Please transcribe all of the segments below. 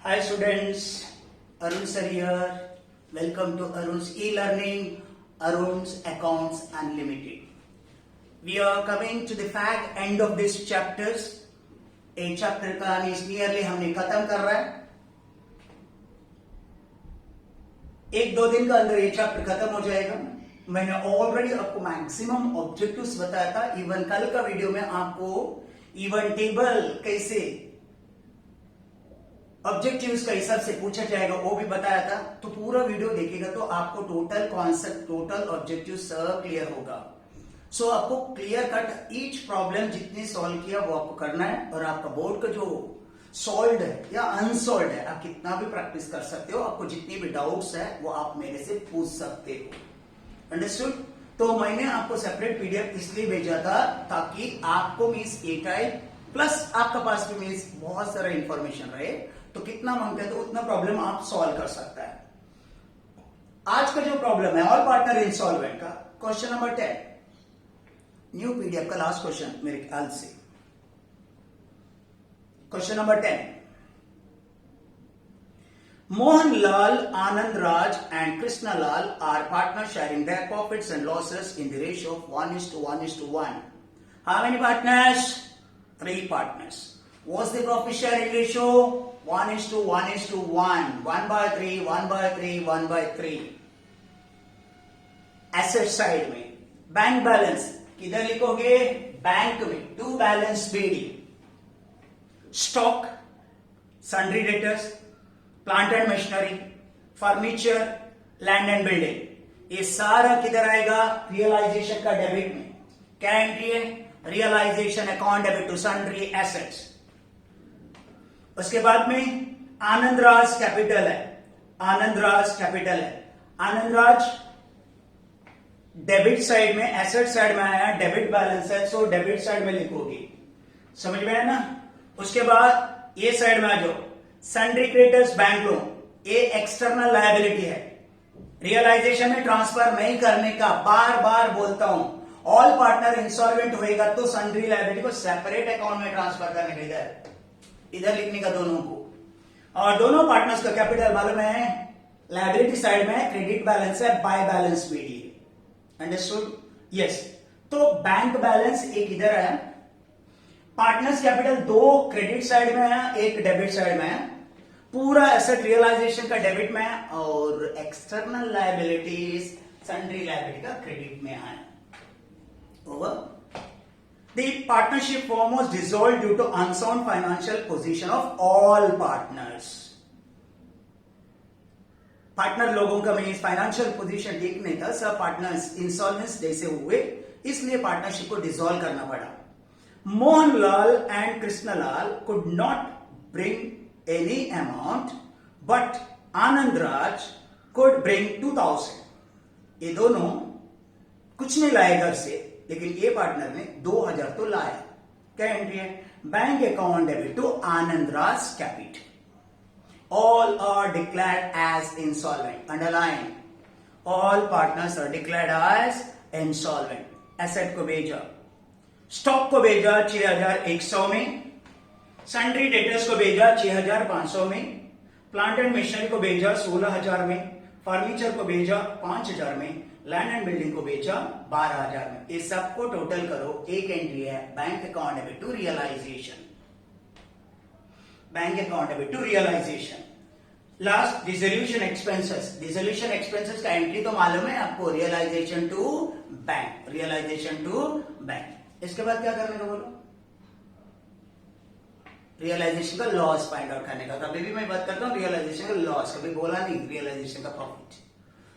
Hi students, Arun sir here. Welcome to Arun's e-learning, Arun's Accounts Unlimited. We are coming to the fact end of this chapters. एक chapter का nearly हमने खत्म कर रहा है. एक दो दिन का अंदर ये चैप्टर खत्म हो जाएगा. मैंने ऑलरेडी आपको मैक्सिमम ऑब्जेक्टिव्स बताया था. इवन कल का वीडियो में आपको इवन टेबल कैसे ऑब्जेक्टिव्स का हिसाब से पूछा जाएगा वो भी बताया था. तो पूरा वीडियो देखेगा तो आपको टोटल कॉन्सेप्ट, टोटल ऑब्जेक्टिव सब क्लियर होगा. सो आपको क्लियर कट ईच प्रॉब्लम जितनी सॉल्व किया वो आपको करना है. और आपका बोर्ड का जो सॉल्व है या अनसॉल्व है, आप कितना भी प्रैक्टिस कर सकते हो. आपको जितनी भी डाउट्स है वो आप मेरे से पूछ सकते हो. अंडरस्टूड? तो मैंने आपको सेपरेट पीडीएफ इसलिए भेजा था ताकि आपको मीन्स ए टाइप प्लस आपका पास भी मीन्स बहुत सारा इंफॉर्मेशन रहे. तो कितना मांगते हैं तो उतना प्रॉब्लम आप सॉल्व कर सकता है. आज का जो प्रॉब्लम है ऑल पार्टनर इंसॉल्वेंट का क्वेश्चन नंबर 10, न्यू पीडीएफ का लास्ट क्वेश्चन मेरे ख्याल से. Question number 10, Mohanlal, Anand Raj and Krishna Lal are partners sharing their profits and losses in the ratio of 1:1:1. How many partners? 3 partners. What's the profit sharing ratio? 1:1:1. 1/3, 1/3, 1/3. Asset side में bank balance किधर लिखोगे? Bank में. To balance BD. Stock, sundry debtors, plant and machinery, furniture, land and building, ये सारा किधर आएगा? Realisation का debit में. क्या एंट्री है? Realisation account debit to sundry assets. उसके बाद में आनंद राज कैपिटल है. आनंद राज कैपिटल है. आनंद राज डेबिट साइड में, एसेट साइड में आया, डेबिट बैलेंस है, सो डेबिट साइड में लिखोगे. समझ में आया ना? उसके बाद ये साइड में आ जाओ, सन्ड्री क्रेडिटर्स बैंक लोन, ये एक्सटर्नल लायबिलिटी है. रियलाइजेशन में ट्रांसफर नहीं करने का बार बार बोलता हूं. ऑल पार्टनर इंसॉल्वेंट होएगा तो सन्ड्री लायबिलिटी को सेपरेट अकाउंट में ट्रांसफर करने का, इधर लिखने का दोनों को. और दोनों पार्टनर्स का कैपिटल मालूम है, लायबिलिटी साइड में क्रेडिट बैलेंस है, by balance BD. Understood? Yes. तो बैंक बैलेंस एक इधर है, पार्टनर्स कैपिटल 2 क्रेडिट साइड में है, एक डेबिट साइड में है. पूरा एसेट रियलाइजेशन का डेबिट में है और एक्सटर्नल लायबिलिटीज सन्ड्री लायबिलिटी का क्रेडिट में है. Over. The partnership firm was dissolved due to unsound financial position of all partners. Partner लोगों का मीन्स फाइनेंशियल पोजीशन ठीक नहीं था. सब पार्टनर्स इंसॉल्वेंस जैसे हुए, इसलिए पार्टनरशिप को डिसॉल्व करना पड़ा. Mohanlal and Krishnalal could not bring any amount, but Anand Raj could bring 2000. ये दोनों कुछ नहीं लाए घर से, लेकिन ये पार्टनर ने 2000 तो लाया. क्या एंट्री है? Bank account debit to Anand Raj capital. All are declared as insolvent. Underline. All partners are declared as insolvent. Asset को भेजा, स्टॉक को भेजा 6100 में, सन्ड्री डेटर्स को भेजा 6500 में, प्लांट एंड मशीनरी को भेजा 16000 में, फर्नीचर को भेजा 5000 में, लैंड एंड बिल्डिंग को भेजा 12000 में. ये सबको टोटल करो, एक एंट्री है bank account debit to realisation. Bank account debit to realisation. Last dissolution expenses. Dissolution expenses का एंट्री तो मालूम है आपको, realisation to bank. Realisation to bank. इसके बाद क्या करने का बोलो? रियलाइजेशन का लॉस फाइंड आउट करने का. कभी भी मैं बात करता हूं रियलाइजेशन का लॉस, कभी बोला नहीं रियलाइजेशन का प्रॉफिट.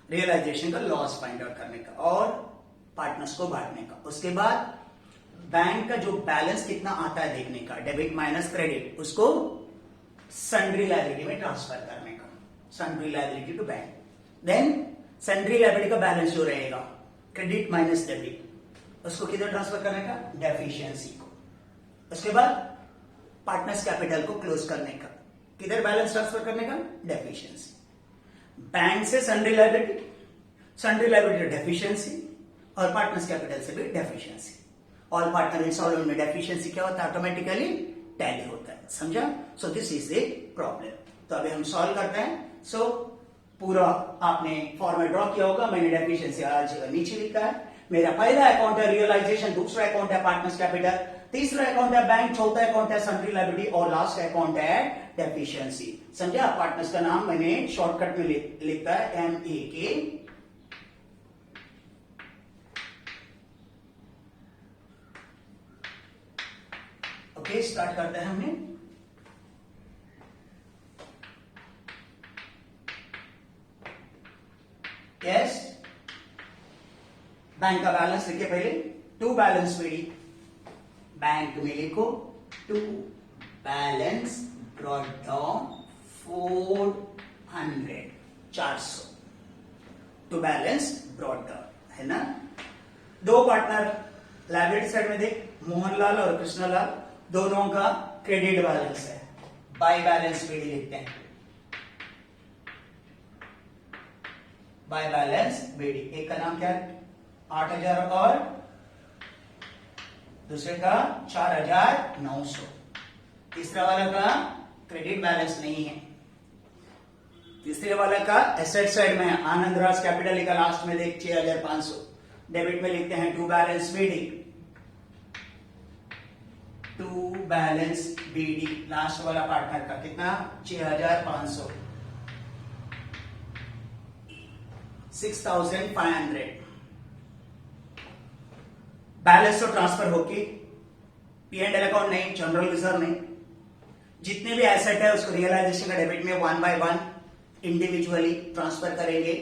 रियलाइजेशन का लॉस फाइंड आउट करने का और पार्टनर्स को बांटने का. उसके बाद बैंक का जो बैलेंस कितना आता है देखने का, डेबिट माइनस क्रेडिट, उसको सन्ड्री लायबिलिटी में ट्रांसफर करने का. Sundry liability to bank. Then sundry liability का बैलेंस जो रहेगा, क्रेडिट माइनस डेबिट, उसको किधर ट्रांसफर करने का? डेफिशिएंसी को. उसके बाद पार्टनर्स कैपिटल को क्लोज करने का, किधर बैलेंस ट्रांसफर करने का? डेफिशिएंसी. बैंक से sundry liability, sundry liability deficiency, और पार्टनर्स कैपिटल से भी डेफिशिएंसी. ऑल पार्टनर इंसॉल्वेंट में डेफिशिएंसी क्या होता है? ऑटोमेटिकली टैली होता है. समझा? So this is a problem. तो अभी हम सॉल्व करते हैं। सो पूरा आपने फॉर्मेट ड्रॉ किया होगा, मैंने डेफिशिएंसी आज नीचे लिखा है। मेरा पहला अकाउंट है रियलाइजेशन, दूसरा अकाउंट है पार्टनर्स कैपिटल, तीसरा अकाउंट है बैंक, चौथा अकाउंट है सन्ड्री लायबिलिटी और लास्ट अकाउंट है डेफिशिएंसी। समझा? पार्टनर्स का नाम मैंने शॉर्टकट में लिखता है MEK। ओके, स्टार्ट करते हैं हमने। यस, बैंक का बैलेंस लिखिए पहले, टू बैलेंस बीडी, बैंक में लिखो to balance brought down 400, 400 to balance brought down, है ना। दो पार्टनर लायबिलिटी साइड में देख, मोहनलाल और कृष्णलाल, दोनों का क्रेडिट बैलेंस है, बाय बैलेंस बीडी लिखते हैं, बाय बैलेंस बीडी। एक का नाम क्या है 8000 और दूसरे का 4900। तीसरा वाला का क्रेडिट बैलेंस नहीं है, तीसरे वाला का एसेट साइड में है, आनंद राज कैपिटल लिखा लास्ट में देख 6500। डेबिट में लिखते हैं to balance BD, to balance BD, last वाला पार्टनर का कितना 6500, 6500। बैलेंस तो ट्रांसफर होगी, P&L अकाउंट नहीं, जनरल रिजर्व नहीं, जितने भी एसेट है उसको रियलाइजेशन का डेबिट में 1 by 1 इंडिविजुअली ट्रांसफर करेंगे।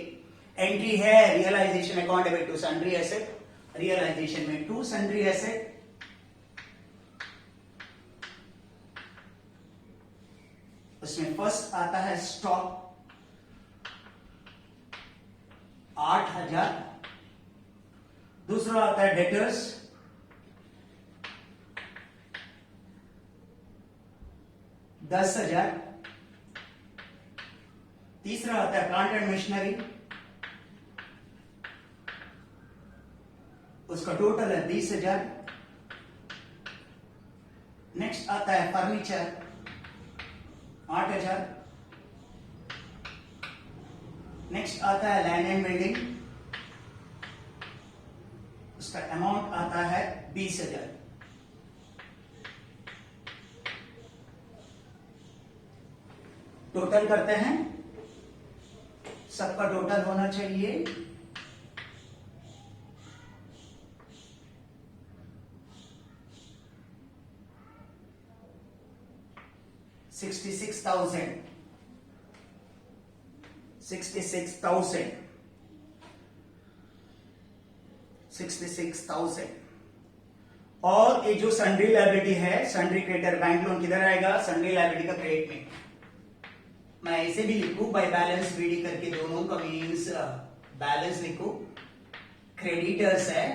एंट्री है realisation account debit to sundry asset, realisation में टू सन्ड्री एसेट, उसमें फर्स्ट आता है स्टॉक 8000, दूसरा आता है डेटर्स 10,000, तीसरा आता है प्लांट एंड मशीनरी, उसका टोटल है 20,000। नेक्स्ट आता है फर्नीचर 8,000, नेक्स्ट आता है लैंड एंड बिल्डिंग, उसका अमाउंट आता है 20,000। टोटल करते हैं, सबका टोटल होना चाहिए 66,000, 66,000। और ये जो सन्ड्री लायबिलिटी है, सन्ड्री क्रेडिटर बैंक लोन किधर आएगा, सन्ड्री लायबिलिटी का क्रेडिट में। मैं ऐसे भी लिखूं बाय बैलेंस बीडी करके, दोनों का मीन्स बैलेंस लिखूं, क्रेडिटर्स है,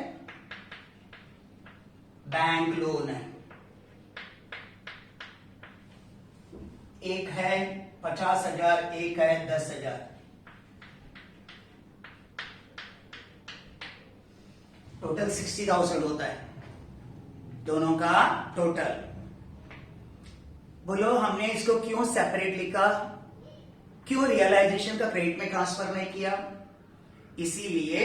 बैंक लोन है, एक है 50,000, एक है 10,000। टोटल 60,000 होता है दोनों का टोटल। बोलो हमने इसको क्यों सेपरेट लिखा, क्यों रियलाइजेशन का क्रेडिट में ट्रांसफर नहीं किया? इसीलिए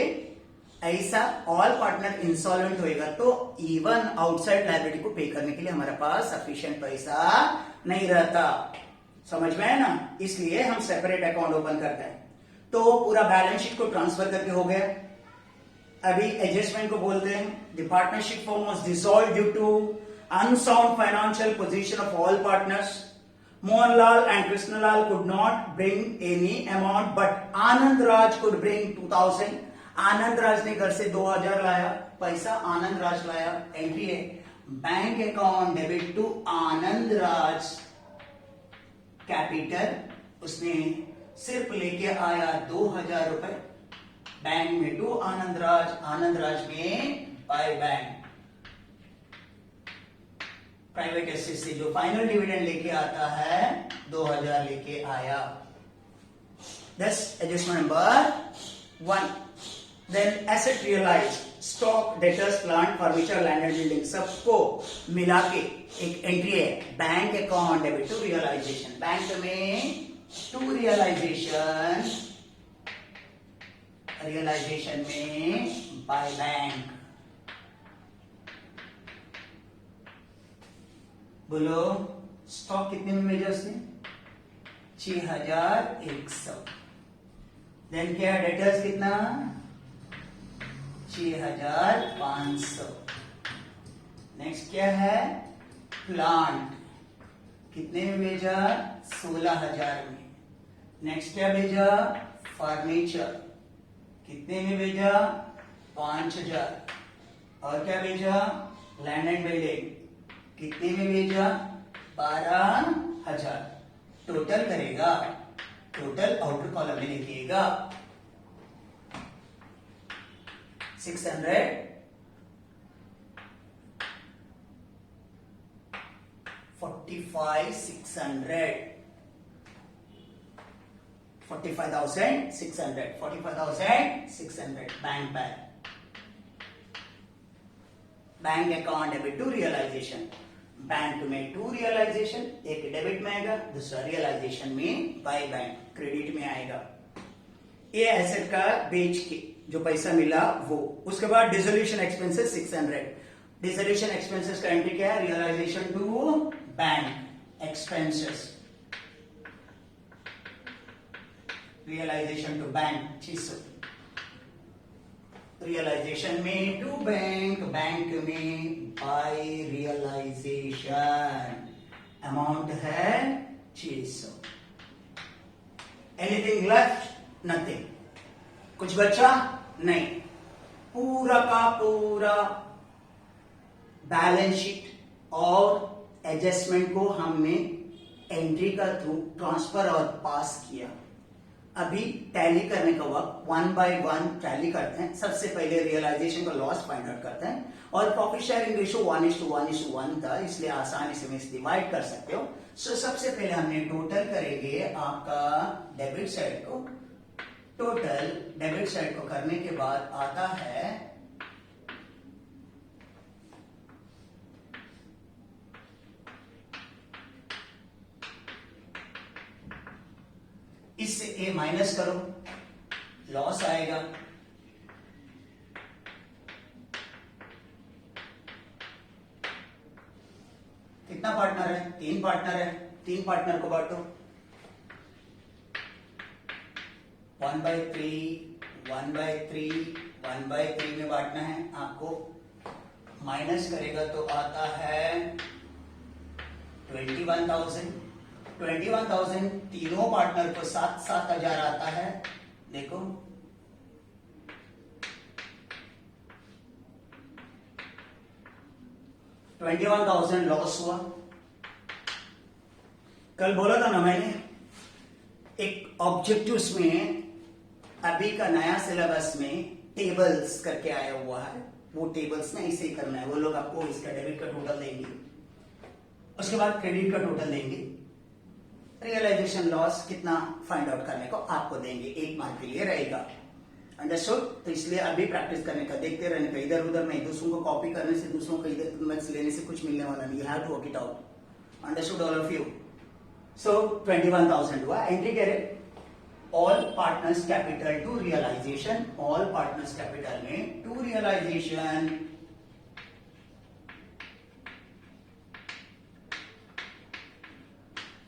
ऐसा ऑल पार्टनर इंसॉल्वेंट होएगा तो इवन आउटसाइड लायबिलिटी को पे करने के लिए हमारे पास सफिशिएंट पैसा नहीं रहता, समझ में है ना। इसलिए हम सेपरेट अकाउंट ओपन करते हैं। तो पूरा बैलेंस शीट को ट्रांसफर करके हो गया। अभी एडजस्टमेंट को बोलते हैं। The partnership firm was dissolved due to unsound financial position of all partners. Mohanlal and Krishnalal could not bring any amount, but Anand Raj could bring 2,000. Anand Raj ने घर से 2,000 लाया, पैसा आनंद राज लाया। एंट्री है bank account debit to Anand Raj capital, उसने सिर्फ लेके आया 2,000 रुपए बैंक में टू आनंद राज में बाय बैंक। प्राइवेट एसेट से जो फाइनल डिविडेंड लेके आता है 2,000 लेके आया। Thus adjustment number 1. Then asset realized, stock, debtors, plant, furniture, land and building, सबको मिला के एक एंट्री है bank account debit to realisation. Bank में टू रियलाइजेशन में बाय बैंक। बोलो स्टॉक कितने में भेजा उसने? 6100। देन क्या है डेटर्स कितना? 6500। नेक्स्ट क्या है? प्लांट कितने में भेजा? 16000 में। नेक्स्ट क्या भेजा? फर्नीचर कितने में भेजा? 5000। और क्या भेजा? लैंड एंड बिल्डिंग कितने में भेजा? 12000। टोटल करेगा, टोटल आउटर कॉलम में लिखिएगा 600 45,600 bank account debit to realisation. Bank में टू रियलाइजेशन, एक डेबिट में आएगा, दूसरा रियलाइजेशन में बाय बैंक क्रेडिट में आएगा। ये एसेट का बेच के जो पैसा मिला वो। उसके बाद डिसोल्यूशन एक्सपेंसेस 600। डिसोल्यूशन एक्सपेंसेस का एंट्री क्या है? Realisation to bank expenses, realisation to bank 600। Realisation में टू बैंक, बैंक में बाय रियलाइजेशन अमाउंट है 600। Anything left? नथिंग। कुछ बचा? नहीं। पूरा का पूरा बैलेंस शीट और एडजस्टमेंट को हमने एंट्री का थ्रू ट्रांसफर और पास किया। अभी टैली करने का वक्त 1 by 1 टैली करते हैं। सबसे पहले रियलाइजेशन का लॉस फाइंड आउट करते हैं और प्रॉफिट शेयरिंग रेशियो 1:1:1 था, इसलिए आसानी से मैं डिवाइड कर सकते हो। सो सबसे पहले हमने टोटल करेंगे आपका डेबिट साइड को। टोटल डेबिट साइड को करने के बाद आता है इससे ए माइनस करो, लॉस आएगा। कितना पार्टनर है? 3 पार्टनर है। 3 पार्टनर को बांटो 1/3 1/3 1/3 में बांटना है आपको। माइनस करेगा तो आता है 21,000। 21,000 तीनों पार्टनर को 7,000 आता है। देखो 21,000 लॉस हुआ। कल बोला था ना मैंने, एक ऑब्जेक्टिव्स में अभी का नया सिलेबस में टेबल्स करके आया हुआ है। वो टेबल्स में इसे करना है। वो लोग आपको इसका डेबिट का टोटल देंगे, उसके बाद क्रेडिट का टोटल देंगे, रियलाइजेशन लॉस कितना फाइंड आउट करने को आपको देंगे। 1 मार्क के लिए रहेगा। अंडरस्टूड? तो इसलिए अभी प्रैक्टिस करने का, देखते रहने का, इधर उधर नहीं। दूसरों को कॉपी करने से, दूसरों को इधर मैथ्स लेने से कुछ मिलने वाला नहीं। You have to work it out. Understood all of you? So 21,000 हुआ। एंट्री करें all partners capital to realisation. All partners capital में टू रियलाइजेशन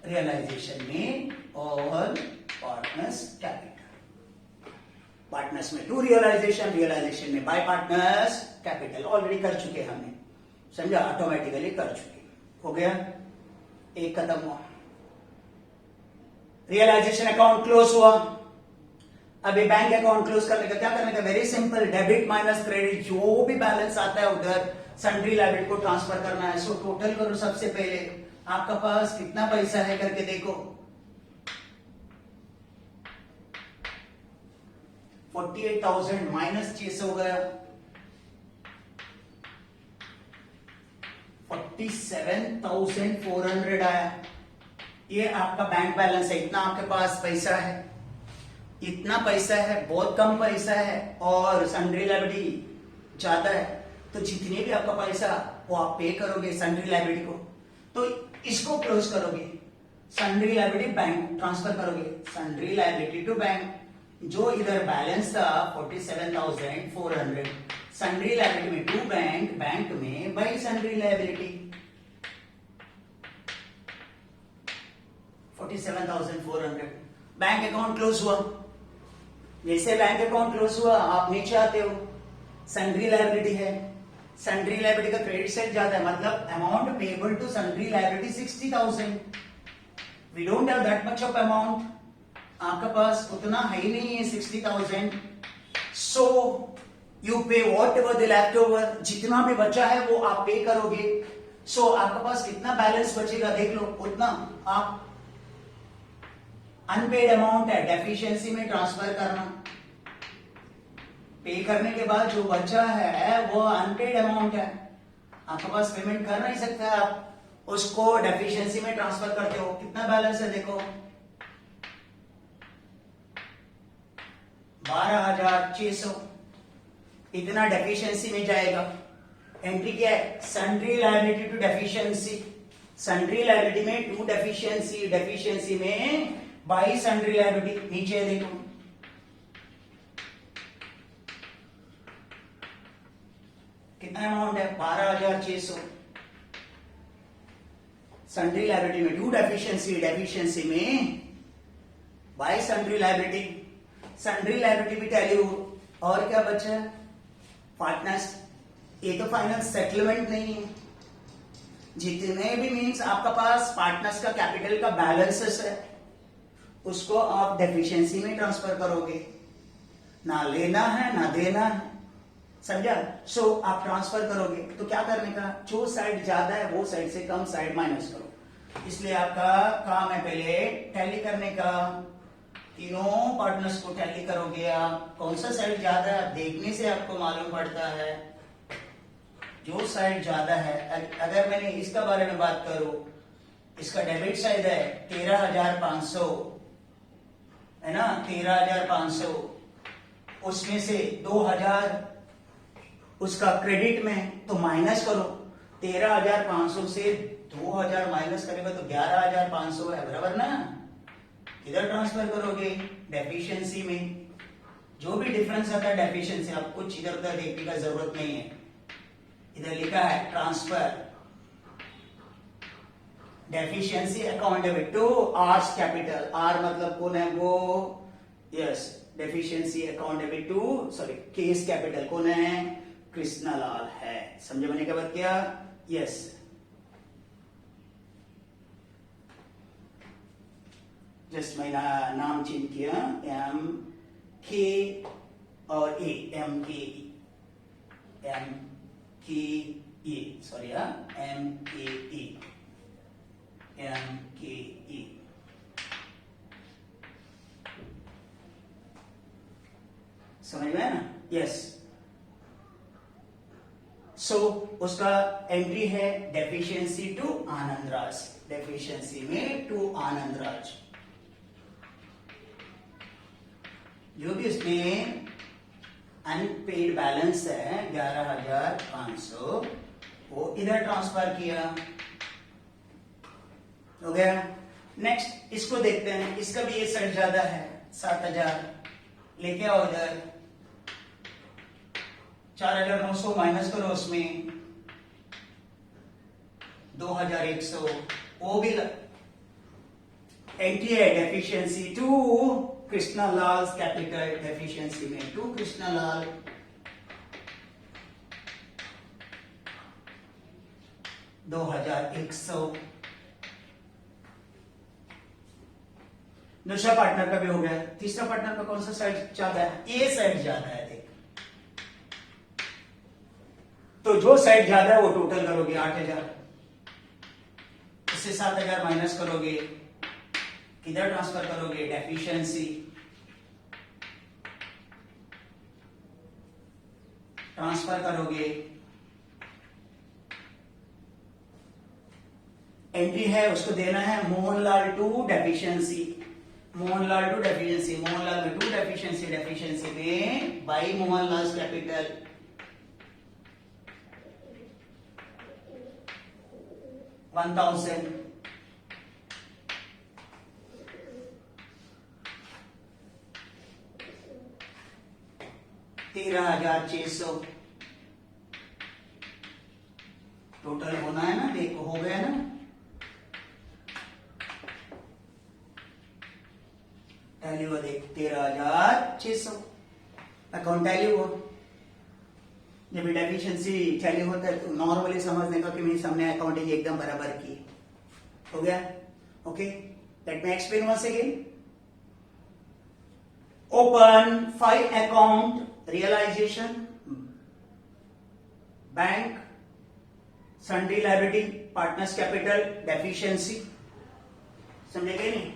रियलाइजेशन में ऑल पार्टनर्स कैपिटल। पार्टनर्स में टू रियलाइजेशन, रियलाइजेशन में बाय पार्टनर्स कैपिटल। ऑलरेडी कर चुके हमने, समझा? ऑटोमेटिकली कर चुके। हो गया, एक खत्म हुआ। रियलाइजेशन अकाउंट क्लोज हुआ। अभी बैंक अकाउंट क्लोज करने का क्या करने का? Very simple, debit minus credit, जो भी बैलेंस आता है उधर सन्ड्री लायबिलिटी को ट्रांसफर करना है। सो टोटल करो। सबसे पहले आपका पास कितना पैसा है करके देखो। 48,000 माइनस 600 हो गया, 47,400 आया। ये आपका बैंक बैलेंस है। इतना आपके पास पैसा है, इतना पैसा है, बहुत कम पैसा है और सन्ड्री लायबिलिटी ज्यादा है। तो जितने भी आपका पैसा वो आप पे करोगे सन्ड्री लायबिलिटी को, तो इसको क्लोज करोगे। सन्ड्री लायबिलिटी बैंक ट्रांसफर करोगे, सन्ड्री लायबिलिटी टू बैंक, जो इधर बैलेंस था 47,400, सन्ड्री लायबिलिटी में टू बैंक, बैंक में by sundry liability 47,400, bank account close हुआ। जैसे बैंक अकाउंट क्लोज हुआ आप नीचे आते हो, सन्ड्री लायबिलिटी है, सन्ड्री लायबिलिटी का क्रेडिट साइड ज्यादा है, मतलब amount payable to sundry liability 60,000, we don't have that much of amount, आपका पास उतना है ही नहीं है 60,000, so you pay whatever the left over, जितना भी बचा है वो आप पे करोगे। सो आपका पास कितना बैलेंस बचेगा देख लो, उतना आप अनपेड अमाउंट है डेफिशिएंसी में ट्रांसफर करना, पे करने के बाद जो बचा है वो अनपेड अमाउंट है, आपके पास पेमेंट कर नहीं सकते, आप उसको डेफिशिएंसी में ट्रांसफर करते हो। कितना बैलेंस है देखो 12,600, इतना डेफिशिएंसी में जाएगा। एंट्री क्या है, sundry liability to deficiency, sundry liability में टू डेफिशिएंसी, डेफिशिएंसी में बाई सन्ड्री लायबिलिटी, नीचे देखो कितना अमाउंट है 12,600, सन्ड्री लायबिलिटी में टू डेफिशिएंसी, डेफिशिएंसी में by sundry liability, sundry liability भी टैली हो। और क्या बचा है पार्टनर्स, ये तो फाइनल सेटलमेंट नहीं है, जितने भी मीन्स आपका पास पार्टनर्स का कैपिटल का बैलेंसेस है उसको आप डेफिशिएंसी में ट्रांसफर करोगे, ना लेना है ना देना है, समझा। सो आप ट्रांसफर करोगे तो क्या करने का, जो साइड ज्यादा है वो साइड से कम साइड माइनस करो, इसलिए आपका काम है पहले टैली करने का, तीनों पार्टनर्स को टैली करोगे आप, कौन सा साइड ज्यादा है देखने से आपको मालूम पड़ता है, जो साइड ज्यादा है। अगर मैंने इसका बारे में बात करूं, इसका डेबिट साइड है 13,500 है ना, 13,500, उसमें से 2,000 उसका क्रेडिट में, तो माइनस करो 13,500 से 2,000 माइनस करेगा तो 11,500 है, बराबर ना। इधर ट्रांसफर करोगे डेफिशिएंसी में, जो भी डिफरेंस आता है डेफिशिएंसी, आप कुछ इधर उधर देखने का जरूरत नहीं है, इधर लिखा है transfer deficiency account debit to R's capital, R मतलब कौन है वो, yes, deficiency account debit to sorry K's capital कौन है, कृष्णालाल है, समझे मैंने क्या बात किया, यस। जस्ट मैंने नाम चेंज किया, एम के और ए, एम के ई, सॉरी एम के ई, समझ में ना, यस। सो उसका एंट्री है डेफिशिएंसी टू आनंदराज, डेफिशिएंसी में टू आनंदराज, जो भी उसमें अनपेड बैलेंस है 11,500 वो इधर ट्रांसफर किया, हो गया। नेक्स्ट इसको देखते हैं, इसका भी ये साइड ज्यादा है 7,000, लेके आओ इधर 4,900 माइनस करो, उसमें 2,100, वो भी एंट्री है डेफिशिएंसी टू कृष्णालाल कैपिटल, डेफिशिएंसी में टू कृष्णालाल, $2,100। दूसरा पार्टनर का भी हो गया, तीसरा पार्टनर का कौन सा साइड ज्यादा है, ए साइड ज्यादा है, देख तो जो साइड ज्यादा है वो टोटल करोगे 8,000, इससे 7,000 माइनस करोगे, किधर ट्रांसफर करोगे, डेफिशिएंसी, ट्रांसफर करोगे, एंट्री है उसको देना है Mohanlal to deficiency, Mohanlal to deficiency, Mohanlal में टू डेफिशिएंसी, डेफिशिएंसी में बाई मोहनलाल कैपिटल, $1,000, 13,600 टोटल होना है ना, देखो हो गया ना। टैली हुआ देख 13,600 अकाउंट टैली हुआ। जब डेफिशिएंसी टैली होता है तो नॉर्मली समझने का कि मेरी हमने अकाउंटिंग एकदम बराबर की। हो गया? Okay, let me explain once again. Open 5 account realisation, bank, sundry liability, partners capital, deficiency. समझेंगे नहीं?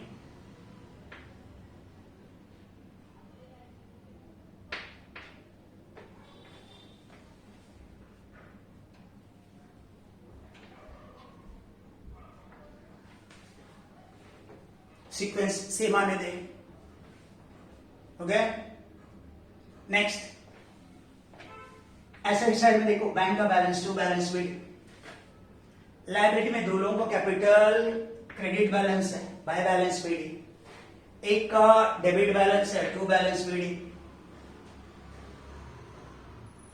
सीक्वेंस सेम आने दे। हो गया? नेक्स्ट एसेट साइड में देखो, बैंक का बैलेंस टू बैलेंस शीट। लायबिलिटी में दो लोगों को कैपिटल क्रेडिट बैलेंस है बाय बैलेंस शीट, एक का डेबिट बैलेंस है टू बैलेंस शीट।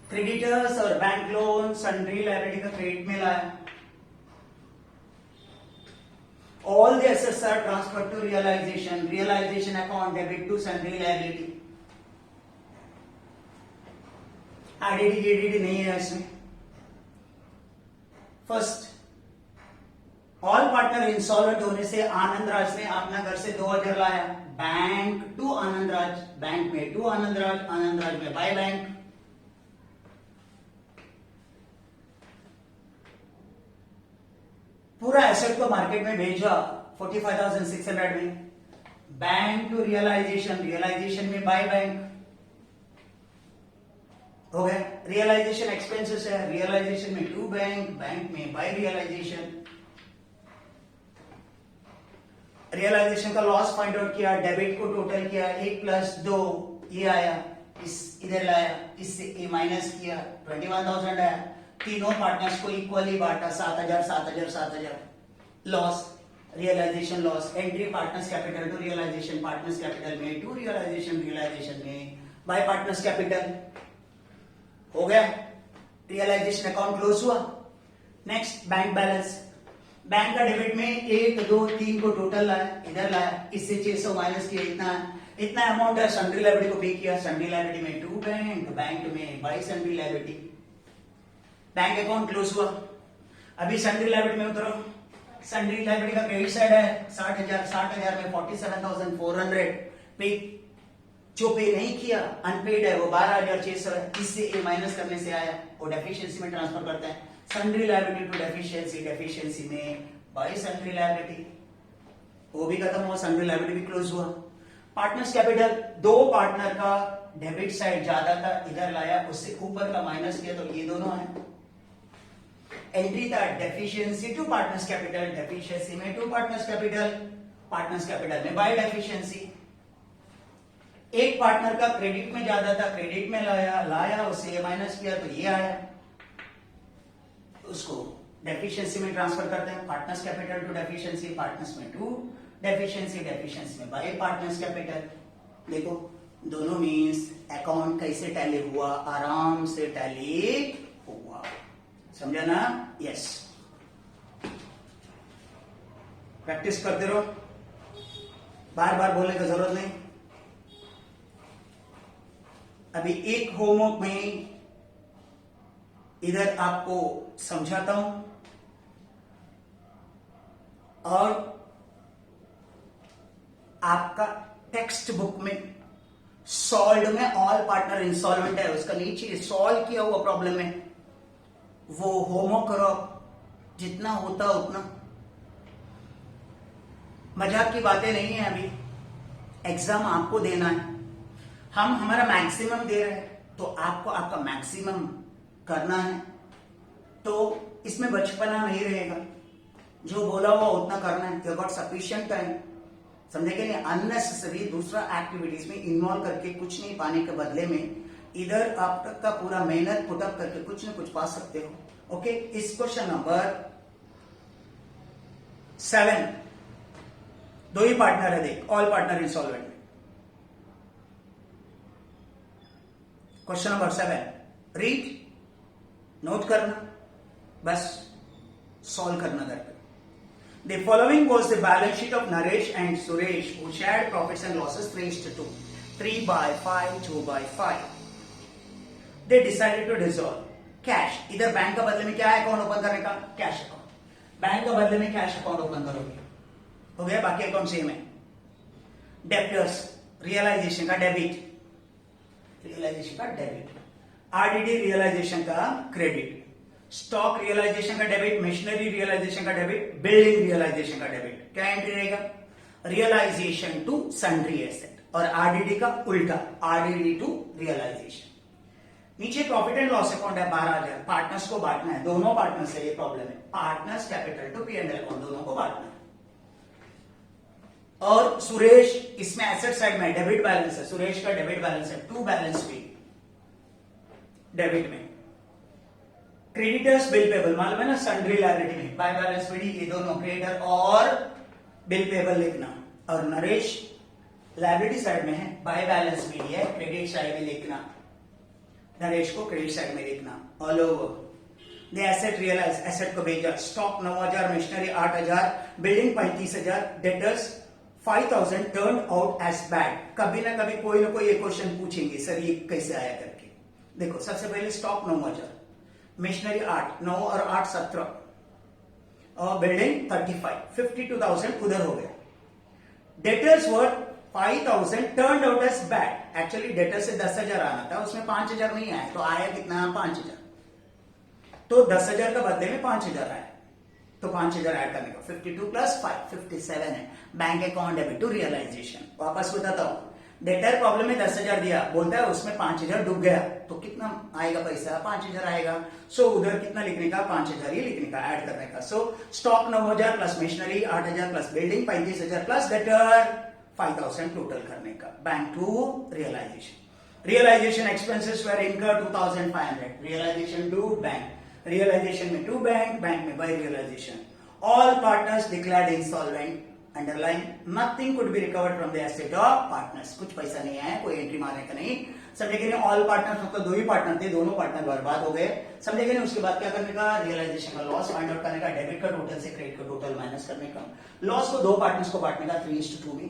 क्रेडिटर्स और बैंक लोन सन्ड्री लायबिलिटी का क्रेडिट में लाया। All the assets are transferred to realization. Realization account debit to sundry liability. आईडीडी गेडीडी नहीं है इसमें। फर्स्ट, ऑल पार्टनर इंसॉल्वेंट होने से आनंद राज ने अपना घर से 2,000 लाया, bank to Anand Raj, bank में टू आनंद राज में बाय बैंक। पूरा एसेट को मार्केट में भेजा 45,600 में, बैंक टू रियलाइजेशन, रियलाइजेशन में बाय बैंक। हो गया? रियलाइजेशन एक्सपेंसेस है, रियलाइजेशन में टू बैंक, बैंक में बाय रियलाइजेशन। रियलाइजेशन का लॉस फाइंड आउट किया, डेबिट को टोटल किया, 1 + 2 ये आया, इस इधर लाया, इससे ए माइनस किया, 21,000 आया। तीनों पार्टनर्स को इक्वली बांटा, 7,000 7,000 7,000। Loss, realisation loss, entry partners capital to realisation, partners capital में टू रियलाइजेशन, रियलाइजेशन में बाय पार्टनर्स कैपिटल। हो गया? रियलाइजेशन अकाउंट क्लोज हुआ। Next, bank balance. बैंक का डेबिट में 1 2 3 को टोटल लाया, इधर लाया, इससे 600 माइनस किया, इतना अमाउंट है, सन्ड्री लायबिलिटी को पे किया। सन्ड्री लायबिलिटी में टू बैंक, बैंक में by sundry liability. Bank account close हुआ। अभी सन्ड्री लायबिलिटी में उतरो। सन्ड्री लायबिलिटी का क्रेडिट साइड है 60,000 में 47,400 पे, जो पे नहीं किया अनपेड है वो 12,600 है, इससे ए माइनस करने से आया, वो डेफिशिएंसी में ट्रांसफर करते हैं। Sundry liability to deficiency, deficiency में बाय सन्ड्री लायबिलिटी, वो भी खत्म हुआ, सन्ड्री लायबिलिटी भी क्लोज हुआ। पार्टनर्स कैपिटल, दो पार्टनर का डेबिट साइड ज्यादा था, इधर लाया, उससे ऊपर का माइनस किया, तो ये दोनों है। एंट्री था deficiency to partners capital, deficiency में to partners capital, partners capital में बाय डेफिशिएंसी। एक पार्टनर का क्रेडिट में ज्यादा था, क्रेडिट में लाया उससे माइनस किया, तो ये आया, उसको डेफिशिएंसी में ट्रांसफर करते हैं। Partners capital to deficiency, partners में टू डेफिशिएंसी, डेफिशिएंसी में बाय पार्टनर्स कैपिटल। देखो दोनों मींस अकाउंट कैसे टैली हुआ, आराम से टैली हुआ। समझा ना? यस, प्रैक्टिस करते रहो, बार बार बोलने की जरूरत नहीं। अभी एक होमवर्क में इधर आपको समझाता हूं और आपका टेक्स्ट बुक में सॉल्व में ऑल पार्टनर इंसॉल्वेंट है, उसका नीचे सॉल्व किया हुआ प्रॉब्लम है, वो होमवर्क करो, जितना होता उतना। मजाक की बातें नहीं है, अभी एग्जाम आपको देना है, हम हमारा मैक्सिमम दे रहे हैं, तो आपको आपका मैक्सिमम करना है, तो इसमें बचपना नहीं रहेगा, जो बोला हुआ उतना करना है। यू गॉट सफिशिएंट टाइम, समझे कि नहीं? अननेसेसरी दूसरा एक्टिविटीज में इन्वॉल्व करके कुछ नहीं पाने के बदले में इधर आप तक का पूरा मेहनत पुटअप करके कुछ न कुछ पा सकते हो। ओके, इस क्वेश्चन नंबर 7, दो ही पार्टनर है, देख, ऑल पार्टनर इंसॉल्वेंट में। क्वेश्चन नंबर 7 रीड, नोट करना, बस सॉल्व करना घर पे. The following was the balance sheet of Naresh and Suresh who shared profits and losses 3:2, 3/5, 2/5. They decided to dissolve. Cash, इधर बैंक का बदले में क्या अकाउंट ओपन करने का? Cash account. बैंक का बदले में कैश अकाउंट ओपन करोगे, हो गया. बाकी अकाउंट सेम है. डेप्टर्स, रियलाइजेशन का डेबिट, रियलाइजेशन का डेबिट. आरडीडी रियलाइजेशन का क्रेडिट. स्टॉक रियलाइजेशन का डेबिट, मशीनरी रियलाइजेशन का डेबिट, बिल्डिंग रियलाइजेशन का डेबिट. क्या एंट्री रहेगा? Realisation to sundry asset. और आरडीडी का उल्टा, आरडीडी टू रियलाइजेशन. नीचे प्रॉफिट एंड लॉस अकाउंट है 12,000. पार्टनर्स को बांटना है, दोनों पार्टनर्स से ये प्रॉब्लम है. Partners capital to P&L account, दोनों को बांटना है. और सुरेश, इसमें एसेट साइड में डेबिट बैलेंस है. सुरेश का डेबिट बैलेंस है, टू बैलेंस शीट डेबिट में. क्रेडिटर्स बिल पेबल, मालूम है ना, सन्ड्री लायबिलिटी में बाय बैलेंस पीडी, ये दोनों क्रेडिटर और बिल पेबल लिखना. और नरेश लायबिलिटी साइड में है, बाय बैलेंस पीडी है, क्रेडिट साइड में लिखना. नरेश को क्रेडिट साइड में लिखना. All over the asset realise, asset को भेजा. Stock 9,000, machinery 8,000, building 35,000, debtors 5,000 turn out as bad. कभी ना कभी कोई ना कोई ये क्वेश्चन पूछेंगे, सर ये कैसे आया करके. देखो, सबसे पहले स्टॉक 9,000, मशीनरी 8, 9 और 8 17, और बिल्डिंग 35, 52,000 उधर हो गया. Debtors were 5,000 turn out as bad. Actually debtor से 10,000 आना था, उसमें 5,000 नहीं आया, तो आया कितना? 5,000. तो 10,000 का बदले में 5,000 आया, तो 5,000 ऐड करने का. 52 प्लस 5 57 है. Bank account debit to realisation. वापस बताता हूं, डेटर प्रॉब्लम में 10,000 दिया, बोलता है उसमें 5,000 डूब गया, तो कितना आएगा पैसा? 5,000 आएगा. सो उधर कितना लिखने का? 5,000 ही लिखने का, ऐड करने का. So stock 9,000 plus machinery 8,000 plus building 35,000 plus debtor 5,000 total करने का. Bank to realisation. Realisation expenses were incurred 2,500. Realisation to bank, realisation में टू बैंक, बैंक में by realisation. All partners declared insolvent. Underline, nothing could be recovered from the asset of partners. कुछ पैसा नहीं आया, कोई entry मारने का नहीं. समझे कि नहीं? ऑल पार्टनर्स मतलब दो ही पार्टनर थे, दोनों पार्टनर बर्बाद हो गए. समझे कि नहीं? उसके बाद क्या करने का? रियलाइजेशन का लॉस फाइंड आउट करने का, डेबिट का टोटल से क्रेडिट का टोटल माइनस करने का. लॉस को दो पार्टनर्स को बांटने का 3:2 में.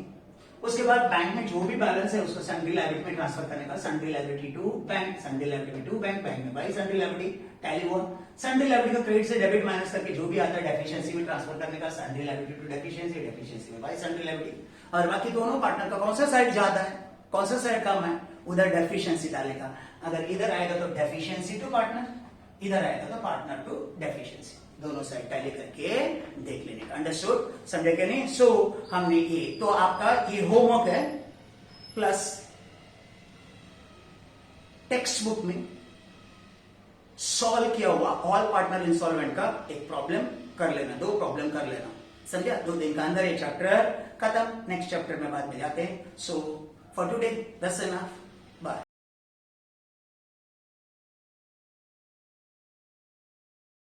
उसके बाद बैंक में जो भी बैलेंस है उसको सन्ड्री लायबिलिटी में ट्रांसफर करने का. Sundry liability to bank, sundry liability to bank, bank में बाई सन्ड्री लायबिलिटी. टैली हुआ. सन्ड्री लायबिलिटी को क्रेडिट से डेबिट माइनस करके जो भी आता है डेफिशिएंसी में ट्रांसफर करने का. Sundry liability to deficiency, deficiency में बाई सन्ड्री लायबिलिटी. और बाकी दोनों पार्टनर का कौन सा साइड ज्यादा है, कौन सा साइड कम है, उधर डेफिशिएंसी डालेगा. अगर इधर आएगा तो डेफिशिएंसी टू पार्टनर, इधर आएगा तो पार्टनर टू डेफिशिएंसी. दोनों साइड टैली करके देख लेने का. अंडरस्टूड? समझे कि नहीं? सो हमने ये, तो आपका ये होमवर्क है प्लस टेक्स्ट बुक में सॉल्व किया हुआ ऑल पार्टनर इंस्टॉलमेंट का एक प्रॉब्लम कर लेना, दो प्रॉब्लम कर लेना. समझा? 2 दिन का अंदर ये चैप्टर खत्म. नेक्स्ट चैप्टर में बाद में जाते हैं. So for today that's enough.